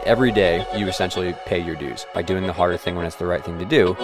Every day, you essentially pay your dues by doing the harder thing when it's the right thing to do.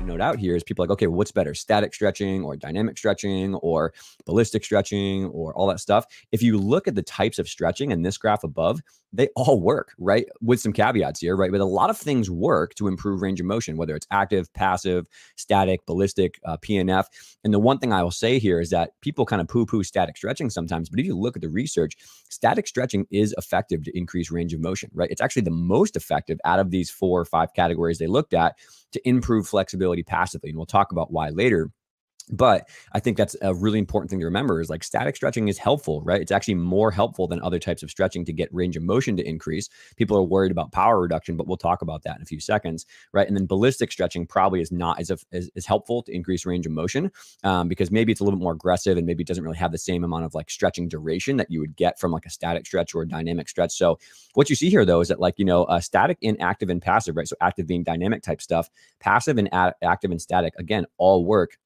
Note out here is people are like, okay, well, what's better, static stretching or dynamic stretching or ballistic stretching or all that stuff? If you look at the types of stretching in this graph above, they all work, right? With some caveats here, right? But a lot of things work to improve range of motion, whether it's active, passive, static, ballistic, PNF. And the one thing I will say here is that people kind of poo-poo static stretching sometimes, but if you look at the research, static stretching is effective to increase range of motion, right? It's actually the most effective out of these 4 or 5 categories they looked at to improve flexibility passively. And we'll talk about why later. But I think that's a really important thing to remember is like static stretching is helpful, right? It's actually more helpful than other types of stretching to get range of motion to increase. People are worried about power reduction, but we'll talk about that in a few seconds, right? And then ballistic stretching probably is not as helpful to increase range of motion because maybe it's a little bit more aggressive and maybe it doesn't really have the same amount of like stretching duration that you would get from like a static stretch or a dynamic stretch. So what you see here though is that like, static and active and passive, right? So active being dynamic type stuff, passive and active and static, again, all work,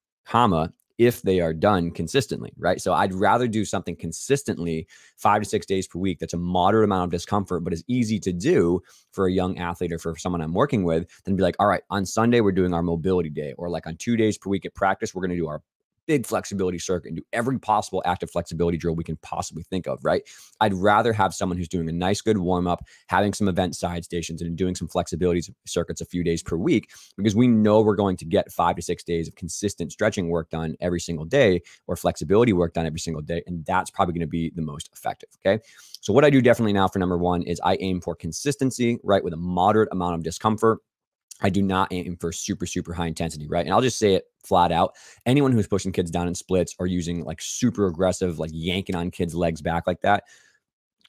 if they are done consistently, right? So I'd rather do something consistently 5 to 6 days per week that's a moderate amount of discomfort, but is easy to do for a young athlete or for someone I'm working with than be like, all right, on Sunday, we're doing our mobility day, or like on 2 days per week at practice, we're going to do our big flexibility circuit and do every possible active flexibility drill we can possibly think of, right? I'd rather have someone who's doing a nice, good warm up, having some event side stations and doing some flexibility circuits a few days per week, because we know we're going to get 5 to 6 days of consistent stretching work done every single day or flexibility work done every single day. And that's probably going to be the most effective. Okay. So what I do definitely now for number 1 is I aim for consistency, right? With a moderate amount of discomfort. I do not aim for super, super high intensity, right? And I'll just say it flat out. Anyone who's pushing kids down in splits or using like super aggressive, like yanking on kids' legs back like that,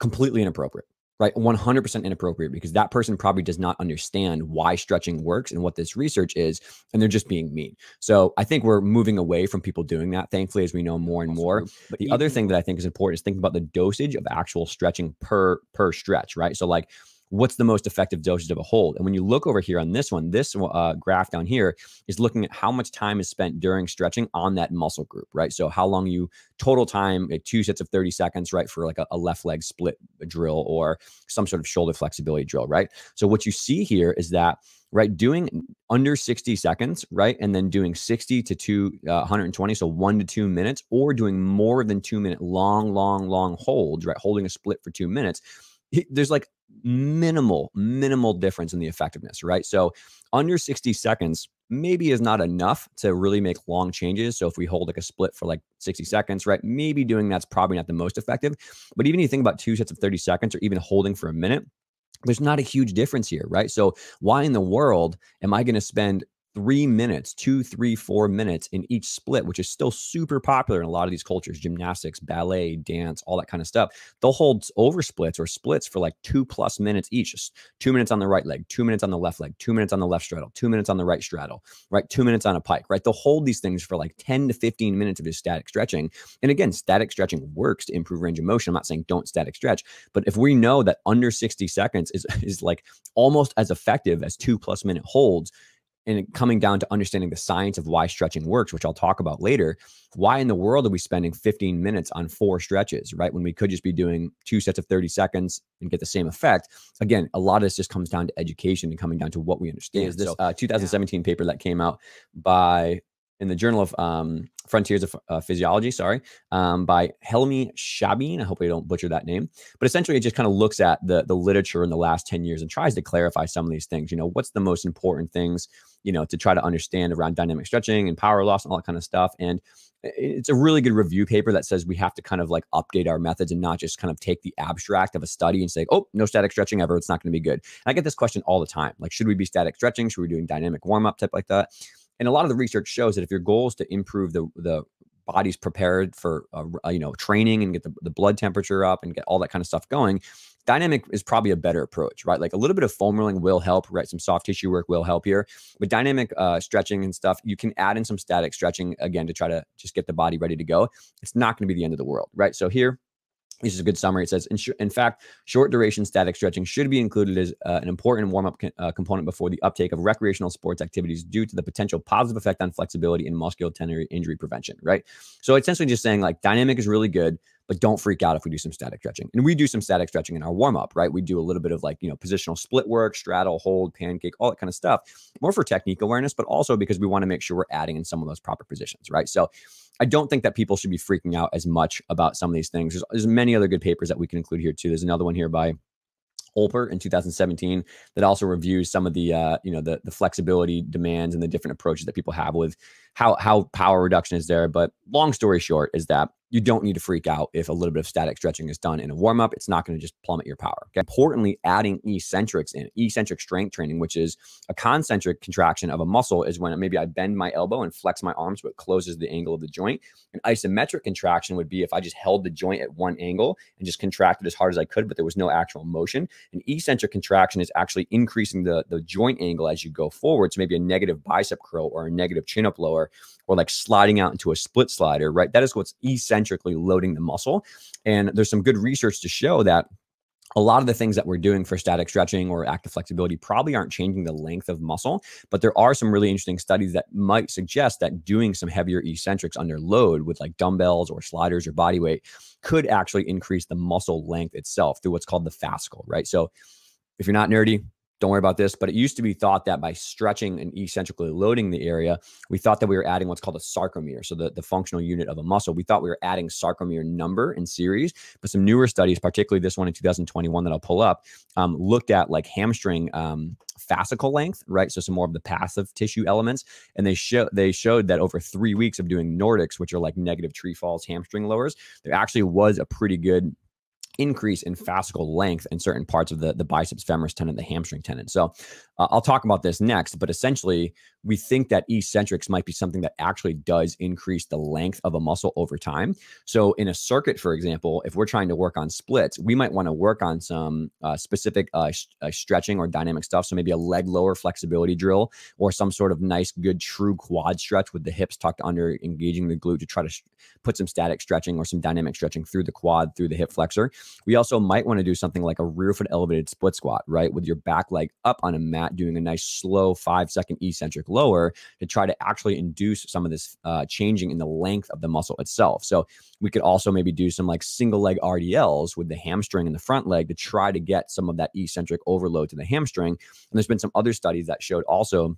completely inappropriate, right? 100% inappropriate, because that person probably does not understand why stretching works and what this research is, and they're just being mean. So I think we're moving away from people doing that, thankfully, as we know more and more. But the other thing that I think is important is thinking about the dosage of actual stretching per stretch, right? So like, what's the most effective dosage of a hold? And when you look over here on this one, this graph down here is looking at how much time is spent during stretching on that muscle group, right? So how long you total time at 2 sets of 30 seconds, right? For like a left leg split drill or some sort of shoulder flexibility drill, right? So what you see here is that, right, doing under 60 seconds, right? And then doing 60 to 120, so 1 to 2 minutes, or doing more than 2 minute long holds, right? Holding a split for 2 minutes. There's like minimal difference in the effectiveness, right? So under 60 seconds maybe is not enough to really make long changes. So if we hold like a split for like 60 seconds, right, maybe doing that's probably not the most effective. But even if you think about 2 sets of 30 seconds or even holding for a minute, there's not a huge difference here, right? So why in the world am I going to spend 3 minutes, 2, 3, 4 minutes in each split, which is still super popular in a lot of these cultures, gymnastics, ballet, dance, all that kind of stuff. They'll hold over splits or splits for like 2+ minutes each, just 2 minutes on the right leg, 2 minutes on the left leg, 2 minutes on the left straddle, 2 minutes on the right straddle, right? 2 minutes on a pike, right? They'll hold these things for like 10 to 15 minutes of just static stretching. And again, static stretching works to improve range of motion. I'm not saying don't static stretch, but if we know that under 60 seconds is like almost as effective as 2+ minute holds, and coming down to understanding the science of why stretching works, which I'll talk about later, why in the world are we spending 15 minutes on 4 stretches, right? When we could just be doing 2 sets of 30 seconds and get the same effect. Again, a lot of this just comes down to education and coming down to what we understand. Is this 2017 paper that came out in the Journal of Frontiers of Physiology, by Helmi Shabin. I hope I don't butcher that name. But essentially, it just kind of looks at the literature in the last 10 years and tries to clarify some of these things. What's the most important things, to try to understand around dynamic stretching and power loss and all that kind of stuff. And it's a really good review paper that says we have to kind of like update our methods and not just kind of take the abstract of a study and say, oh, no static stretching ever, it's not going to be good. And I get this question all the time. Like, should we be static stretching? Should we be doing dynamic warm-up type like that? And a lot of the research shows that if your goal is to improve the body's prepared for, training and get the blood temperature up and get all that kind of stuff going, dynamic is probably a better approach, right? Like a little bit of foam rolling will help, right? Some soft tissue work will help here. But dynamic stretching and stuff, you can add in some static stretching, again, to try to just get the body ready to go. It's not going to be the end of the world, right? So here, this is a good summary. It says, in fact, short duration static stretching should be included as an important warm-up component before the uptake of recreational sports activities due to the potential positive effect on flexibility and musculoskeletal injury prevention, right? So essentially just saying like dynamic is really good, but don't freak out if we do some static stretching. And we do some static stretching in our warm-up, right? We do a little bit of like, positional split work, straddle, hold, pancake, all that kind of stuff, more for technique awareness, but also because we want to make sure we're adding in some of those proper positions, right? So I don't think that people should be freaking out as much about some of these things. There's many other good papers that we can include here too. There's another one here by Olpert in 2017 that also reviews some of the the flexibility demands and the different approaches that people have with how power reduction is there. But long story short is that you don't need to freak out if a little bit of static stretching is done in a warm-up. It's not going to just plummet your power. Okay? Importantly, adding eccentrics in, eccentric strength training, which is a concentric contraction of a muscle, is when maybe I bend my elbow and flex my arm so it closes the angle of the joint. An isometric contraction would be if I just held the joint at one angle and just contracted as hard as I could, but there was no actual motion. An eccentric contraction is actually increasing the joint angle as you go forward. So maybe a negative bicep curl or a negative chin-up lower, or like sliding out into a split slider, right? That is what's eccentrically loading the muscle. And there's some good research to show that a lot of the things that we're doing for static stretching or active flexibility probably aren't changing the length of muscle, but there are some really interesting studies that might suggest that doing some heavier eccentrics under load with like dumbbells or sliders or body weight could actually increase the muscle length itself through what's called the fascicle, right? So if you're not nerdy, don't worry about this, but it used to be thought that by stretching and eccentrically loading the area, we thought that we were adding what's called a sarcomere. So the functional unit of a muscle, we thought we were adding sarcomere number in series, but some newer studies, particularly this one in 2021 that I'll pull up, looked at like hamstring fascicle length, right? So some more of the passive tissue elements. And they showed that over 3 weeks of doing Nordics, which are like negative tree falls, hamstring lowers, there actually was a pretty good increase in fascicle length in certain parts of the biceps femoris tendon, the hamstring tendon. So I'll talk about this next, but essentially we think that eccentrics might be something that actually does increase the length of a muscle over time. So in a circuit, for example, if we're trying to work on splits, we might want to work on some specific stretching or dynamic stuff. So maybe a leg lower flexibility drill or some sort of nice, good, true quad stretch with the hips tucked under, engaging the glute to try to put some static stretching or some dynamic stretching through the quad, through the hip flexor. We also might want to do something like a rear foot elevated split squat, right? With your back leg up on a mat, doing a nice slow 5-second eccentric lower to try to actually induce some of this changing in the length of the muscle itself. So we could also maybe do some like single leg RDLs with the hamstring and the front leg to try to get some of that eccentric overload to the hamstring. And there's been some other studies that showed also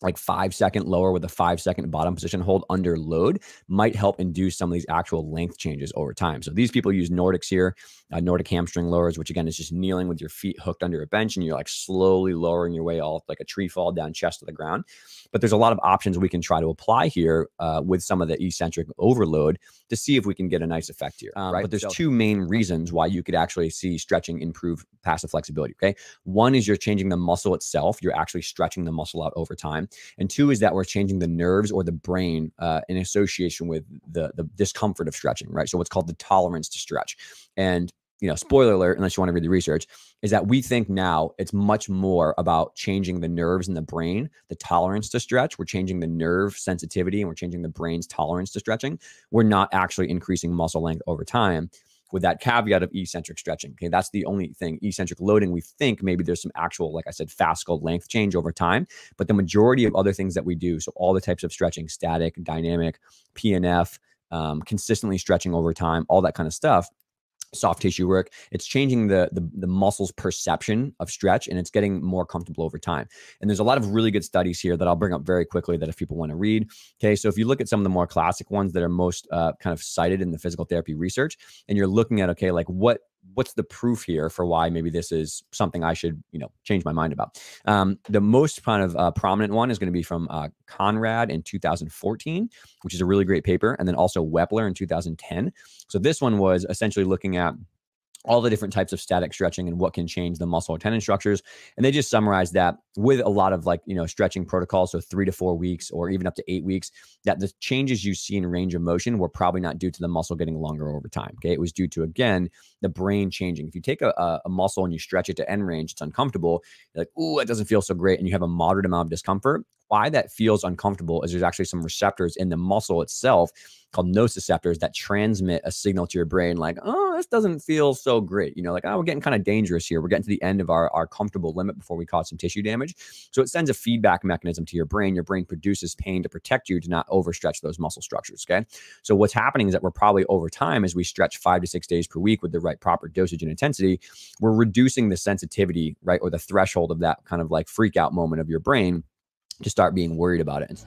like 5-second lower with a 5-second bottom position hold under load might help induce some of these actual length changes over time. So these people use Nordics here, Nordic hamstring lowers, which again is just kneeling with your feet hooked under a bench and you're like slowly lowering your way all like a tree fall down chest to the ground. But there's a lot of options we can try to apply here with some of the eccentric overload to see if we can get a nice effect here. Right? But there's two main reasons why you could actually see stretching improve passive flexibility. Okay. One is you're changing the muscle itself. You're actually stretching the muscle out over time. And two is that we're changing the nerves or the brain in association with the discomfort of stretching, right? So what's called the tolerance to stretch. And spoiler alert, unless you want to read the research, is that we think now it's much more about changing the nerves in the brain, the tolerance to stretch. We're changing the nerve sensitivity and we're changing the brain's tolerance to stretching. We're not actually increasing muscle length over time, with that caveat of eccentric stretching. Okay, that's the only thing. Eccentric loading, we think maybe there's some actual, like I said, fascicle length change over time, but the majority of other things that we do, so all the types of stretching, static, dynamic, PNF, consistently stretching over time, all that kind of stuff, soft tissue work, it's changing the muscle's perception of stretch and it's getting more comfortable over time. And there's a lot of really good studies here that I'll bring up very quickly that if people want to read. Okay, so if you look at some of the more classic ones that are most kind of cited in the physical therapy research, and you're looking at, okay, like what's the proof here for why maybe this is something I should, change my mind about? The most kind of prominent one is going to be from Conrad in 2014, which is a really great paper. And then also Wepler in 2010. So this one was essentially looking at all the different types of static stretching and what can change the muscle or tendon structures. And they just summarized that with a lot of stretching protocols, so 3 to 4 weeks or even up to 8 weeks, that the changes you see in range of motion were probably not due to the muscle getting longer over time. Okay. It was due to, again, the brain changing. If you take a muscle and you stretch it to end range, it's uncomfortable. You're like, ooh, it doesn't feel so great. And you have a moderate amount of discomfort. why that feels uncomfortable is there's actually some receptors in the muscle itself called nociceptors that transmit a signal to your brain like, oh, this doesn't feel so great. You know, like, oh, we're getting kind of dangerous here. We're getting to the end of our comfortable limit before we cause some tissue damage. So it sends a feedback mechanism to your brain. Your brain produces pain to protect you to not overstretch those muscle structures, okay? So what's happening is that we're probably over time, as we stretch 5 to 6 days per week with the right proper dosage and intensity, we're reducing the sensitivity, right? Or the threshold of that kind of like freak out moment of your brain to start being worried about it.